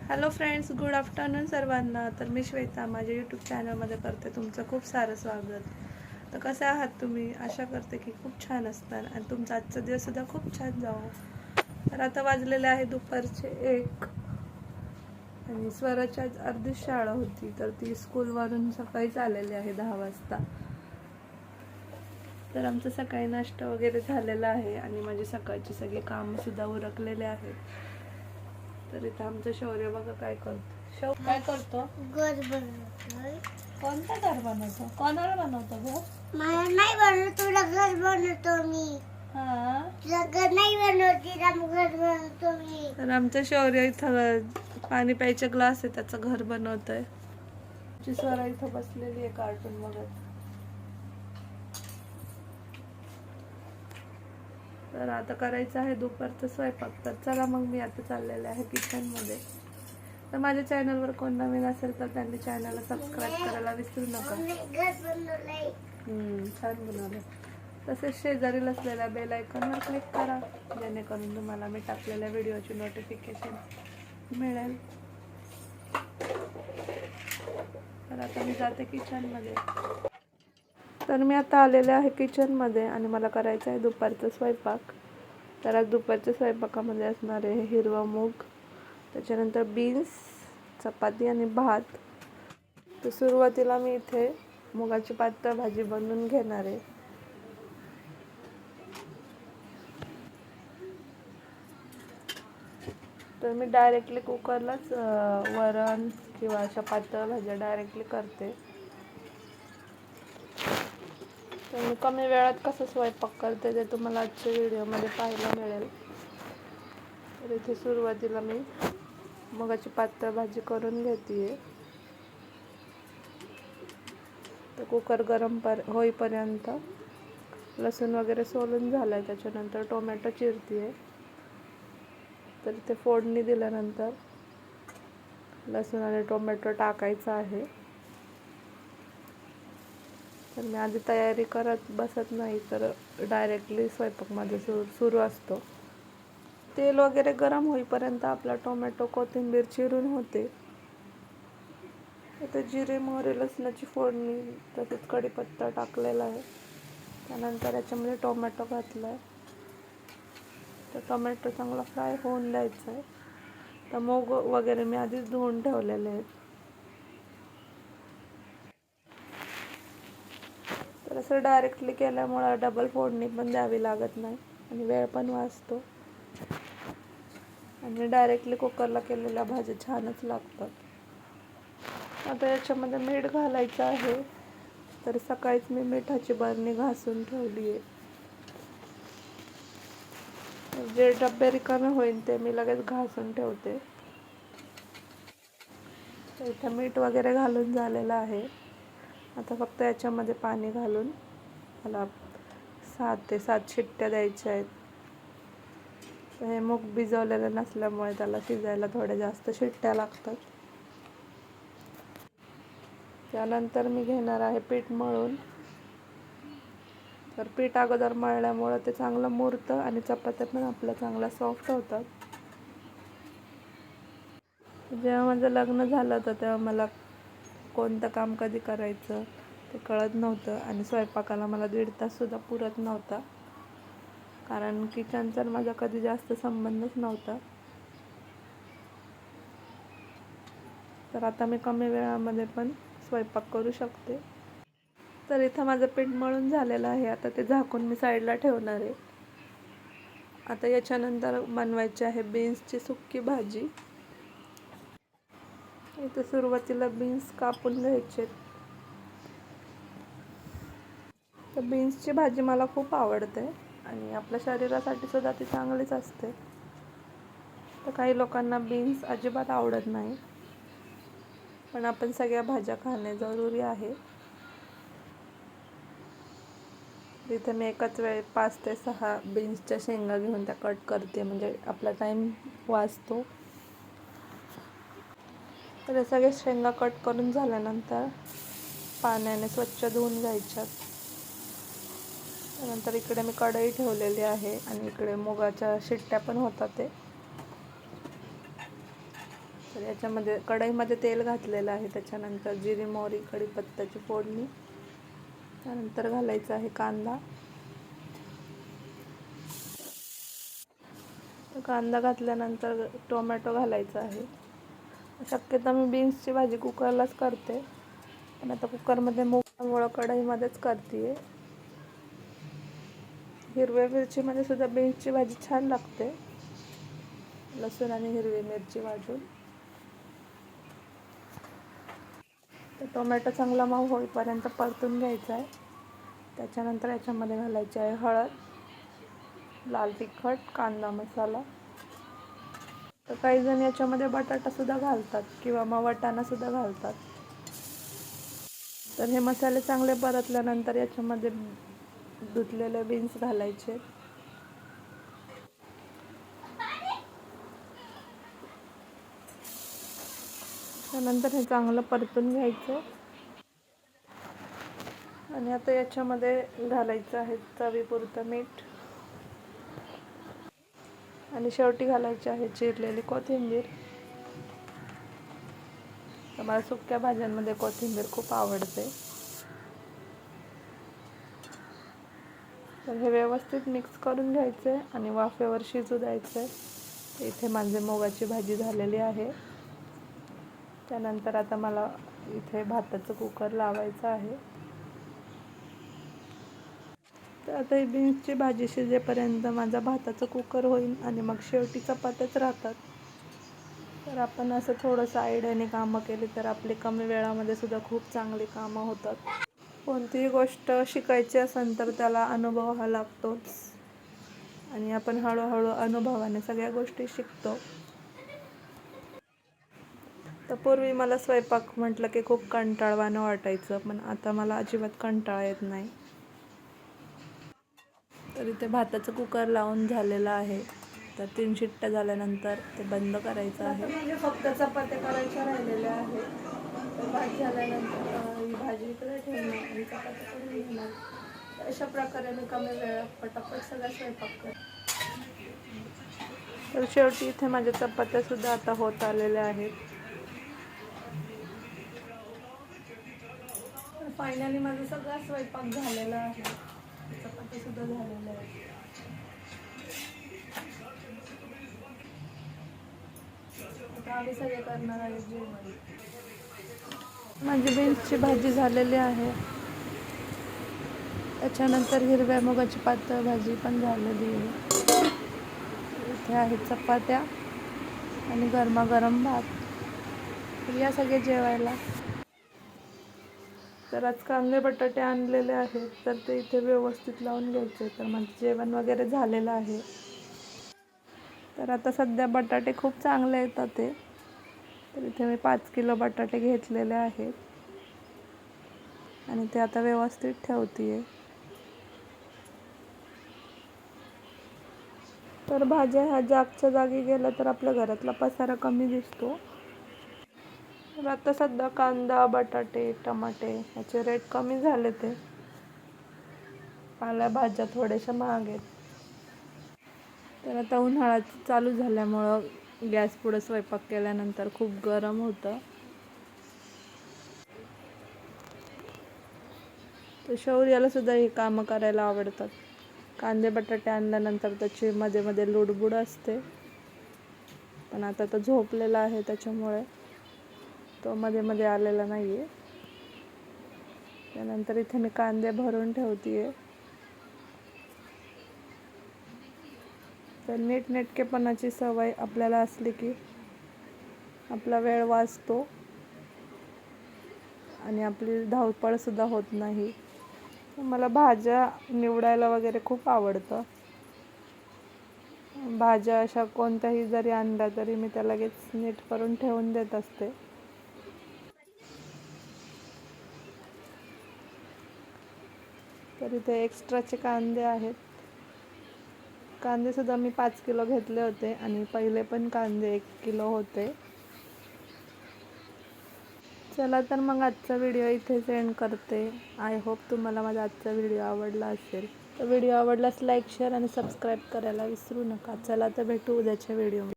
Hello friends, good afternoon सर्वांना. तर मी श्वेता माझ्या यूट्यूब चॅनलमध्ये करते तुमचं खूप सारं स्वागत. तर कसे आहात तुम्ही? आशा करते की खूप छान असणार आणि तुमचा आजचा दिवससुद्धा खूप छान जावो. तर आता वाजलेले आहे दुपारचे 1 आणि स्वराची आज अर्धीच शाळा होती, तर ती स्कूलवरून सकाळीच आलेली आहे 10 वाजता. तर आमचं सकाळी नाश्ता वगैरे झालेला आहे आणि माझी सकाळची सगळी कामंसुद्धा उरकलेले आहेत. तर इथं आमचं शौर्य बघा काय करतो. काय करतो? घर बनवतोय. कोणतं घर बनवतो? कोणाला बनवतो घर? मला नाही बनवत, तुला घर बनवतो मी. हा, तुला घर नाही बनवत, तिला घर बनवतो मी. तर आमचं शौर्य इथं पाणी प्यायचे ग्लास आहे त्याचं घर बनवतोय. स्वरा इथं बसलेली आहे कार्टून बघत. तर आता करायचं आहे दुपारचा स्वयंपाक. तर चला मग मी आता चाललेले आहे किचनमध्ये. तर माझ्या चॅनलवर कोण नवीन असेल तर त्यांनी चॅनलला सबस्क्राईब करायला विसरू नका. घर बनवलंय. छान बनवलं. तसेच शेजारी असलेल्या बेल आयकॉनवर क्लिक करा, जेणेकरून तुम्हाला मी टाकलेल्या व्हिडिओची नोटिफिकेशन मिळेल. तर आता मी जाते किचनमध्ये. तर मी आता आलेले आहे किचनमध्ये आणि मला करायचं आहे दुपारचा स्वयंपाक. तर आज दुपारच्या स्वयंपाकामध्ये असणार आहे हिरवा मूग, त्याच्यानंतर बीन्स, चपाती आणि भात. तर सुरुवातीला मी इथे मुगाची पातळ भाजी बनवून घेणार आहे. तर मी डायरेक्टली कुकरलाच वरण किंवा अशा पातळ भाज्या डायरेक्टली करते. तर मी कमी वेळात कसं स्वयंपाक करते ते तुम्हाला आजच्या व्हिडिओमध्ये पाहायला मिळेल. तर इथे सुरुवातीला मी मुगाची पातळ भाजी करून घेते. तर कुकर गरम होईपर्यंत लसूण वगैरे सोलून झालं आहे. त्याच्यानंतर टोमॅटो चिरते. तर ते फोडणी दिल्यानंतर लसूण आणि टोमॅटो टाकायचं आहे. तर मी आधी तयारी करत बसत नाही, तर डायरेक्टली स्वयंपाक माझा सुरू असतो. तेल वगैरे गरम होईपर्यंत आपला टोमॅटो कोथिंबीर चिरून होते. आता जिरे, मोहरी, लसणाची फोडणी तसेच कढीपत्ता टाकलेला आहे. त्यानंतर याच्यामध्ये टोमॅटो घातला आहे. तर टोमॅटो चांगला फ्राय होऊन द्यायचा आहे. तर मूग वगैरे मी आधीच धुवून ठेवलेले आहेत. तर असं डायरेक्टली केल्यामुळं डबल फोडणी पण द्यावी लागत नाही आणि वेळ पण वाचतो. आणि डायरेक्टली कुकरला केलेल्या भाज्या छानच लागतात. आता याच्यामध्ये मीठ घालायचं आहे. तर सकाळीच मी मिठाची बरणी घासून ठेवली आहे. जे डबे रिकामे होईल ते मी लगेच घासून ठेवते. तर इथं मीठ वगैरे घालून झालेलं आहे. आता फक्त याच्यामध्ये पाणी घालून मला 6 ते 7 शिट्ट्या द्यायच्या आहेत. तर हे मूग भिजवलेलं नसल्यामुळे त्याला शिजायला थोड्या जास्त शिट्ट्या लागतात. त्यानंतर मी घेणार आहे पीठ मळून. तर पीठ अगोदर मळल्यामुळं ते चांगलं मुरतं आणि चपात्या पण आपल्या चांगल्या सॉफ्ट होतात. जेव्हा माझं लग्न झालं होतं तेव्हा मला कोणतं काम कधी करायचं ते कळत नव्हतं आणि स्वयंपाकाला मला 1.5 ताससुद्धा पुरत नव्हता, कारण किचनचा माझा कधी जास्त संबंधच नव्हता. तर आता मी कमी वेळामध्ये पण स्वयंपाक करू शकते. तर इथं माझं पीठ मळून झालेलं आहे. आता ते झाकून मी साईडला ठेवणार आहे. आता याच्यानंतर बनवायची आहे बीन्सची सुक्की भाजी. इथं सुरुवातीला बीन्स कापून घ्यायचे. तर बीन्सची भाजी मला खूप आवडते आणि आपल्या शरीरासाठी सुद्धा ती चांगलीच असते. तर काही लोकांना बीन्स अजिबात आवडत नाही, पण आपण सगळ्या भाज्या खाणे जरुरी आहे. इथे मी एकाच वेळी 5 ते 6 बीन्सच्या शेंगा घेऊन त्या कट करते, म्हणजे आपला टाईम वाचतो. तर हे सगळे शेंगा कट करून झाल्यानंतर पाण्याने स्वच्छ धुवून घ्यायच्यात. त्यानंतर इकडे मी कढई ठेवलेली आहे आणि इकडे मुगाच्या शिट्ट्या पण होतात. तर याच्यामध्ये कढईमध्ये तेल घातलेलं आहे. त्याच्यानंतर जिरी मोहरी कढीपत्त्याची फोडणी, त्यानंतर घालायचा आहे कांदा. कांदा घातल्यानंतर टोमॅटो घालायचा आहे. शक्यतो मी बीन्सची भाजी कुकरलाच करते, पण आता कुकरमध्ये मूगमुळं कढईमध्येच करते. हिरव्या मिरचीमध्ये सुद्धा बीन्सची भाजी छान लागते, लसूण आणि हिरवी मिरची भाजून. तर टोमॅटो चांगला मऊ होईपर्यंत परतून घ्यायचा आहे. त्याच्यानंतर याच्यामध्ये घालायची आहे हळद, लाल तिखट, कांदा मसाला. तर काही जण याच्यामध्ये बटाटासुद्धा घालतात किंवा मग वाटाणासुद्धा घालतात. तर हे मसाले चांगले परतल्यानंतर याच्यामध्ये धुतलेले बीन्स घालायचे. त्यानंतर हे चांगलं परतून घ्यायचं आणि आता याच्यामध्ये घालायचं आहे चवीपुरतं मीठ आणि शेवटी घालायची आहे चिरलेली कोथिंबीर. तर मला सुक्या भाज्यांमध्ये कोथिंबीर खूप आवडते. तर हे व्यवस्थित मिक्स करून घ्यायचे आणि वाफेवर शिजू द्यायचे. इथे माझी मुगाची भाजी झालेली आहे. त्यानंतर आता मला इथे भाताचं कुकर लावायचं आहे. तर आता ही बीन्सची भाजी शिजेपर्यंत माझा भाताचं कुकर होईल आणि मग शेवटी चपात्याच राहतात. तर आपण असं थोडंसं आयडियाने कामं केली तर आपली कमी वेळामध्ये सुद्धा खूप चांगली कामं होतात. कोणतीही गोष्ट शिकायची असेल तर त्याला अनुभव हा लागतोच आणि आपण हळूहळू अनुभवाने सगळ्या गोष्टी शिकतो. तर पूर्वी मला स्वयंपाक म्हटलं की खूप कंटाळवाणं वाटायचं, पण आता मला अजिबात कंटाळा येत नाही. तर इथे भाताचं कुकर लावून झालेलं आहे. तर 3 शिट्ट्या झाल्यानंतर ते बंद करायचं आहे. म्हणजे फक्त चपात्या करायच्या राहिलेल्या आहेत. तर भात झाल्यानंतर ही भाजी इकडे ठेवणार आणि चपात्या करून घेणार. तर अशा प्रकारे मी कमी वेळात पटापट सगळा स्वयंपाक करते. तर शेवटी इथे माझ्या चपात्यासुद्धा आता होत आलेल्या आहेत. तर फायनली माझा सगळा स्वयंपाक झालेला आहे. चपात्या सुद्धा झालेल्या आहेत. आता आम्ही सगळे करणार आहे जेवण. माझी बीन्सची भाजी झालेली आहे. त्याच्यानंतर हिरव्या मुगाची पातळ भाजी पण झालेली आहे. इथे आहेत चपात्या आणि गरमागरम भात. तर या सगळे जेवायला. तर आज कांदे बटाटे आणलेले आहेत, तर ते इथे व्यवस्थित लावून घ्यायचे. तर माझं जेवण वगैरे झालेलं आहे. तर आता सध्या बटाटे खूप चांगले येतात ते. तर इथे मी 5 किलो बटाटे घेतलेले आहेत आणि ते आता व्यवस्थित ठेवते. तर भाज्या ह्या जागच्या जागी गेल्या तर आपल्या घरातला पसारा कमी दिसतो. तर आता सध्या कांदा, बटाटे, टमाटे याचे रेट कमी झाले. ते पालेभाज्या थोड्याशा महाग आहेत. तर आता उन्हाळा चालू झाल्यामुळं गॅस पुढे स्वयंपाक केल्यानंतर खूप गरम होतं. तर शौर्याला सुद्धा ही कामं करायला आवडतात. कांदे बटाटे आणल्यानंतर त्याची मध्ये मध्ये लुडबुड असते, पण आता तो झोपलेला आहे त्याच्यामुळे तो मध्ये मध्ये आलेला नाही आहे. त्यानंतर इथे मी कांदे भरून ठेवते. तर नीटनेटकेपणाची सवय आपल्याला असली की आपला वेळ वाचतो आणि आपली धावपळसुद्धा होत नाही. मला भाज्या निवडायला वगैरे खूप आवडतं. भाज्या अशा कोणत्याही जरी आणल्या तरी मी त्या लगेच नीट करून ठेवून देत असते. तर इथे एक्स्ट्राचे कांदे आहेत. कांदेसुद्धा मी 5 किलो घेतले होते आणि पहिले पण कांदे 1 किलो होते. चला तर मग आजचा व्हिडिओ इथेच एंड करते. आय होप तुम्हाला माझा आजचा व्हिडिओ आवडला असेल. तर व्हिडिओ आवडल्यास लाईक, शेअर आणि सबस्क्राईब करायला विसरू नका. चला तर भेटू उद्याच्या व्हिडिओमध्ये.